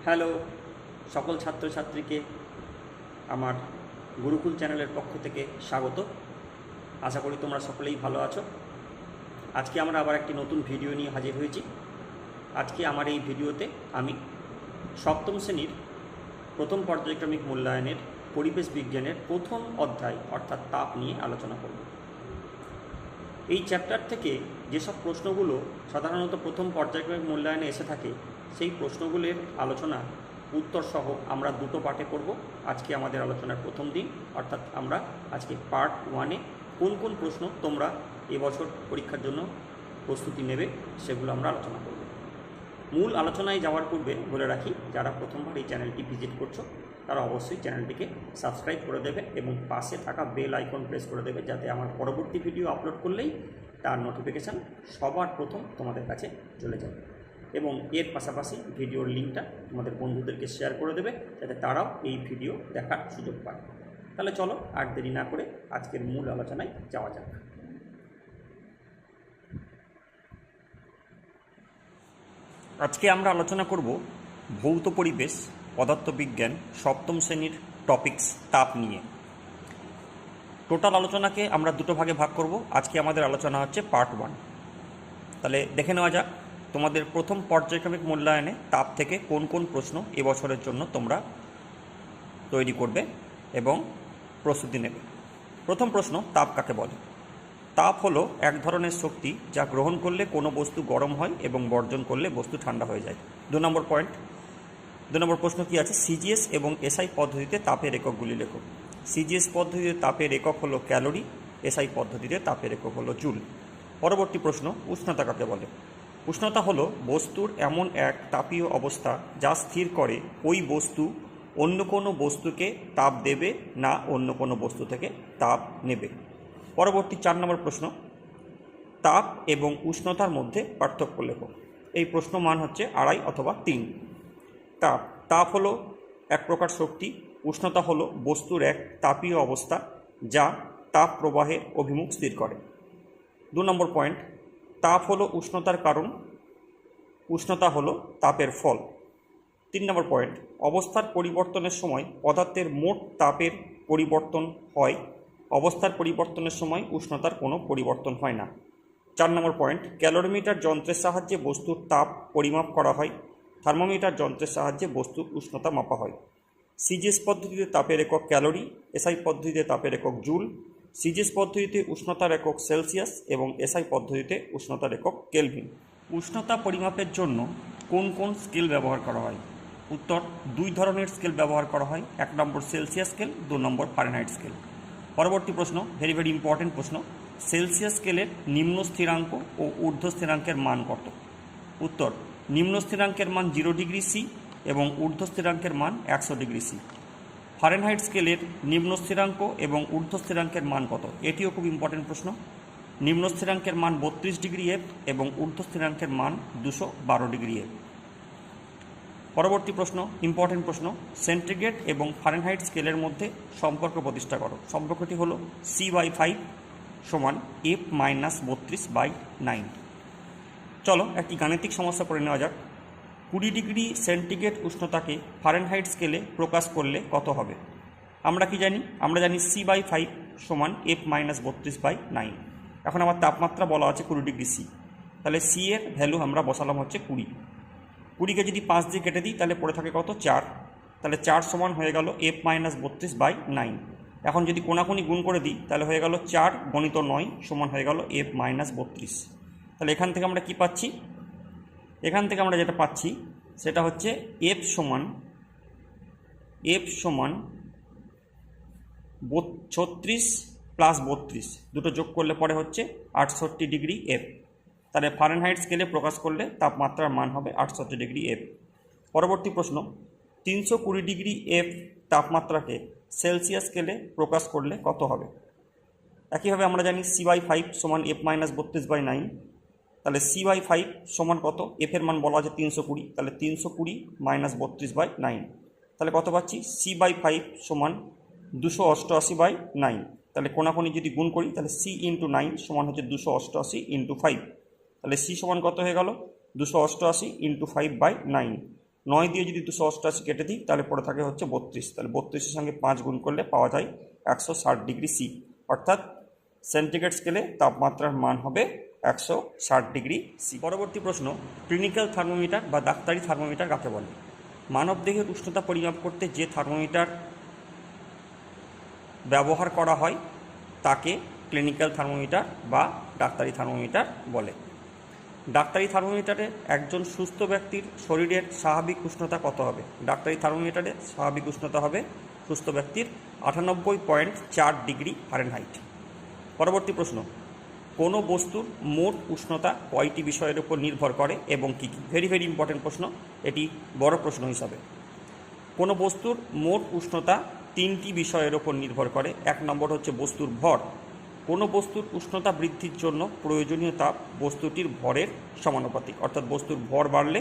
Hello সকল ছাত্রছাত্রীকে আমার গুরুকুল চ্যানেলের পক্ষ থেকে স্বাগত। আশা করি তোমরা সকলেই ভালো আছো। আজকে আমরা আবার একটি নতুন ভিডিও নিয়ে হাজির হয়েছি। আজকে আমার এই ভিডিওতে আমি সপ্তম শ্রেণীর প্রথম পর্যায়ক্রমিক মূল্যায়নের পরিবেশ বিজ্ঞানের প্রথম অধ্যায় অর্থাৎ তাপ নিয়ে আলোচনা করব। এই চ্যাপ্টার থেকে যেসব প্রশ্নগুলো সাধারণত প্রথম পর্যায়ক্রমিক মূল্যায়নে এসে থাকে সেই প্রশ্নগুলির আলোচনা উত্তর সহ আমরা দুটো পার্টে করব। আজকে আমাদের আলোচনার প্রথম দিন, অর্থাৎ আমরা আজকে পার্ট 1-এ কোন কোন প্রশ্ন তোমরা এবছর পরীক্ষার জন্য প্রস্তুতি নেবে সেগুলো আমরা আলোচনা করব। মূল আলোচনায় যাওয়ার পূর্বে বলে রাখি, যারা প্রথমবার এই চ্যানেলটি ভিজিট করছো তারা অবশ্যই চ্যানেলটিকে সাবস্ক্রাইব করে দেবে এবং পাশে থাকা বেল আইকন প্রেস করে দেবে, যাতে আমার পরবর্তী ভিডিও আপলোড করলেই তার নোটিফিকেশান সবার প্রথম তোমাদের কাছে চলে যাবে। এবং এর পাশাপাশি ভিডিওর লিঙ্কটা তোমাদের বন্ধুদেরকে শেয়ার করে দেবে, যাতে তারাও এই ভিডিও দেখার সুযোগ পায়। তাহলে চলো আর দেরি না করে আজকের মূল আলোচনায় যাওয়া যাক। আজকে আমরা আলোচনা করব ভৌত পরিবেশ পদার্থবিজ্ঞান সপ্তম শ্রেণীর টপিকস তাপ নিয়ে। টোটাল আলোচনাকে আমরা দুটো ভাগে ভাগ করব। আজকে আমাদের আলোচনা হচ্ছে পার্ট 1। তাহলে দেখে নেওয়া যাক তোমাদের প্রথম পর্যায়ক্রমিক মূল্যায়নে তাপ থেকে কোন কোন প্রশ্ন এবছরের জন্য তোমরা তৈরি করবে এবং প্রস্তুতি নেবে। প্রথম প্রশ্ন, তাপ কাকে বলে? তাপ হলো এক ধরনের শক্তি যা গ্রহণ করলে কোনো বস্তু গরম হয় এবং বর্জন করলে বস্তু ঠান্ডা হয়ে যায়। 2 নম্বর প্রশ্ন কি আছে? সিজিএস এবং এসআই পদ্ধতিতে তাপের এককগুলি লেখো। সিজিএস পদ্ধতিতে তাপের একক হলো ক্যালোরি, এসআই পদ্ধতিতে তাপের একক হলো জুল। পরবর্তী প্রশ্ন, উষ্ণতা কাকে বলে? উষ্ণতা হলো বস্তুর এমন এক তাপীয় অবস্থা যা স্থির করে ওই বস্তু অন্য কোনো বস্তুকে তাপ দেবে না অন্য কোনো বস্তু থেকে তাপ নেবে। পরবর্তী 4 নম্বর প্রশ্ন, তাপ এবং উষ্ণতার মধ্যে পার্থক্য লেখো। এই প্রশ্ন মান হচ্ছে 2.5 অথবা 3। তাপ হলো এক প্রকার শক্তি, উষ্ণতা হলো বস্তুর এক তাপীয় অবস্থা যা তাপ প্রবাহের অভিমুখ স্থির করে। 2 নম্বর পয়েন্ট, তাপ হলো উষ্ণতার কারণ, উষ্ণতা হলো তাপের ফল। 3 নম্বর পয়েন্ট, অবস্থার পরিবর্তনের সময় পদার্থের মোট তাপের পরিবর্তন হয়, অবস্থার পরিবর্তনের সময় উষ্ণতার কোনো পরিবর্তন হয় না। 4 নম্বর পয়েন্ট, ক্যালোরিমিটার যন্ত্রের সাহায্যে বস্তুর তাপ পরিমাপ করা হয়, থার্মোমিটার যন্ত্রের সাহায্যে বস্তুর উষ্ণতা মাপা হয়। সিজিএস পদ্ধতিতে তাপের একক ক্যালোরি, এসআই পদ্ধতিতে তাপের একক জুল। সিজিএস পদ্ধতিতে উষ্ণতার একক সেলসিয়াস এবং এসআই পদ্ধতিতে উষ্ণতার একক কেলভিন। উষ্ণতা পরিমাপের জন্য কোন কোন স্কেল ব্যবহার করা হয়? উত্তর, 2 ধরনের স্কেল ব্যবহার করা হয়। 1 নম্বর সেলসিয়াস স্কেল, 2 নম্বর ফারেনহাইট স্কেল। পরবর্তী প্রশ্ন, ভেরি ভেরি ইম্পর্টেন্ট প্রশ্ন, সেলসিয়াস স্কেলের নিম্ন স্থিরাঙ্ক ও ঊর্ধ্ব স্থিরাঙ্কের মান কত? উত্তর, নিম্ন স্থিরাঙ্কের মান 0 ডিগ্রি সি এবং ঊর্ধ্ব স্থিরাঙ্কের মান 100 ডিগ্রি সি। ফারেনহাইট স্কেলের নিম্ন স্থিরাঙ্ক এবং ঊর্ধ্ব স্থিরাঙ্কের মান কত? এটিও খুব ইম্পর্টেন্ট প্রশ্ন। নিম্ন স্থিরাঙ্কের মান 32 ডিগ্রি এফ এবং ঊর্ধ্ব স্থিরাঙ্কের মান 212 ডিগ্রি এফ। পরবর্তী প্রশ্ন, ইম্পর্টেন্ট প্রশ্ন, সেন্টিগ্রেড এবং ফারেনহাইট স্কেলের মধ্যে সম্পর্ক প্রতিষ্ঠা করো। সম্পর্কটি হলো C/5 সমান F-32/9। চলো একটি গাণিতিক সমস্যা করে নেওয়া যাক। 20 ডিগ্রি সেন্টিগ্রেড উষ্ণতাকে ফারেনহাইট স্কেলে প্রকাশ করলে কত হবে? আমরা কি জানি? আমরা জানি C/5 সমান F-32/9। এখন আমার তাপমাত্রা বলা আছে 20 ডিগ্রি সি, তাহলে সি এর ভ্যালু আমরা বসালাম হচ্ছে 20। 20কে যদি 5 দিয়ে কেটে দিই তাহলে পড়ে থাকে কত? 4। তাহলে 4 সমান হয়ে গেল F-32/9। এখন যদি কোনাকুনি গুণ করে দিই তাহলে হয়ে গেল 4 গণিত 9 সমান হয়ে গেল F-32। তাহলে এখান থেকে আমরা কি পাচ্ছি? এখান থেকে আমরা যেটা পাচ্ছি সেটা হচ্ছে F সমান 36 প্লাস 32, দুটো যোগ করলে পরে হচ্ছে 68 ডিগ্রি এফ। তাহলে ফারেনহাইট স্কেলে প্রকাশ করলে তাপমাত্রার মান হবে 68 ডিগ্রি এফ। পরবর্তী প্রশ্ন, 320 ডিগ্রি এফ তাপমাত্রাকে সেলসিয়াস স্কেলে প্রকাশ করলে কত হবে? একইভাবে আমরা জানি C/5 সমান F-32/9। তাহলে C/5 সমান কত? এফ এর মান বলা আছে 320, তাহলে 320 -32/9। তাহলে কত পাচ্ছি? C/5 সমান 288/9। তাহলে কোনাকুনি যদি গুণ করি তাহলে C × 9 সমান হচ্ছে 288 × 5। তাহলে C সমান কত হয়ে গেল? 288 × 5/9। 9 দিয়ে যদি 288 কেটে দিই তাহলে পড়ে থাকে হচ্ছে 32, তাহলে 32-এর সঙ্গে 5 গুণ করলে পাওয়া যায় 160 ডিগ্রি সি, অর্থাৎ সেন্টিগ্রেড স্কেলে তাপমাত্রার মান হবে 160 ডিগ্রি সি। পরবর্তী প্রশ্ন, ক্লিনিক্যাল থার্মোমিটার বা ডাক্তারি থার্মোমিটার কাকে বলে? মানবদেহের উষ্ণতা পরিমাপ করতে যে থার্মোমিটার ব্যবহার করা হয় তাকে ক্লিনিক্যাল থার্মোমিটার বা ডাক্তারি থার্মোমিটার বলে। ডাক্তারি থার্মোমিটারে একজন সুস্থ ব্যক্তির শরীরের স্বাভাবিক উষ্ণতা কত হবে? ডাক্তারি থার্মোমিটারে স্বাভাবিক উষ্ণতা হবে সুস্থ ব্যক্তির 98.4 ডিগ্রি ফারেনহাইট। পরবর্তী প্রশ্ন, কোনো বস্তুর মোট উষ্ণতা কয়টি বিষয়ের উপর নির্ভর করে এবং কী কী? ভেরি ভেরি ইম্পর্টেন্ট প্রশ্ন, এটি বড় প্রশ্ন হিসাবে। কোনো বস্তুর মোট উষ্ণতা 3টি বিষয়ের উপর নির্ভর করে। 1 নম্বর হচ্ছে বস্তুর ভর। কোনো বস্তুর উষ্ণতা বৃদ্ধির জন্য প্রয়োজনীয় তাপ বস্তুটির ভরের সমানুপাতিক, অর্থাৎ বস্তুর ভর বাড়লে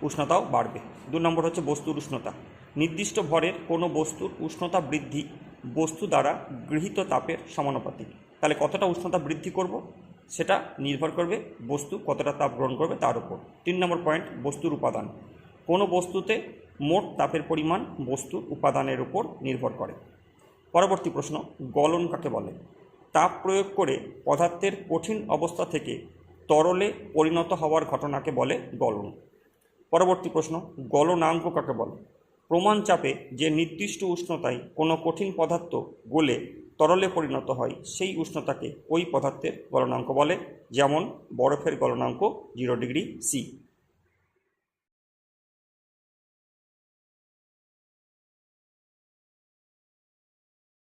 উষ্ণতাও বাড়বে। 2 নম্বর হচ্ছে বস্তুর উষ্ণতা। নির্দিষ্ট ভরের কোনো বস্তুর উষ্ণতা বৃদ্ধি বস্তু দ্বারা গৃহীত তাপের সমানুপাতিক। তাহলে কতটা উষ্ণতা বৃদ্ধি করব সেটা নির্ভর করবে বস্তু কতটা তাপ গ্রহণ করবে তার উপর। 3 নম্বর পয়েন্ট, বস্তুর উপাদান। কোনো বস্তুতে মোট তাপের পরিমাণ বস্তুর উপাদানের উপর নির্ভর করে। পরবর্তী প্রশ্ন, গলন কাকে বলে? তাপ প্রয়োগ করে পদার্থের কঠিন অবস্থা থেকে তরলে পরিণত হওয়ার ঘটনাকে বলে গলন। পরবর্তী প্রশ্ন, গলনাঙ্ক কাকে বলে? প্রমাণ চাপে যে নির্দিষ্ট উষ্ণতায় কোনো কঠিন পদার্থ গলে তরলে পরিণত হয় সেই উষ্ণতাকে ওই পদার্থের গলনাঙ্ক বলে, যেমন বরফের গলনাঙ্ক 0 ডিগ্রি সি।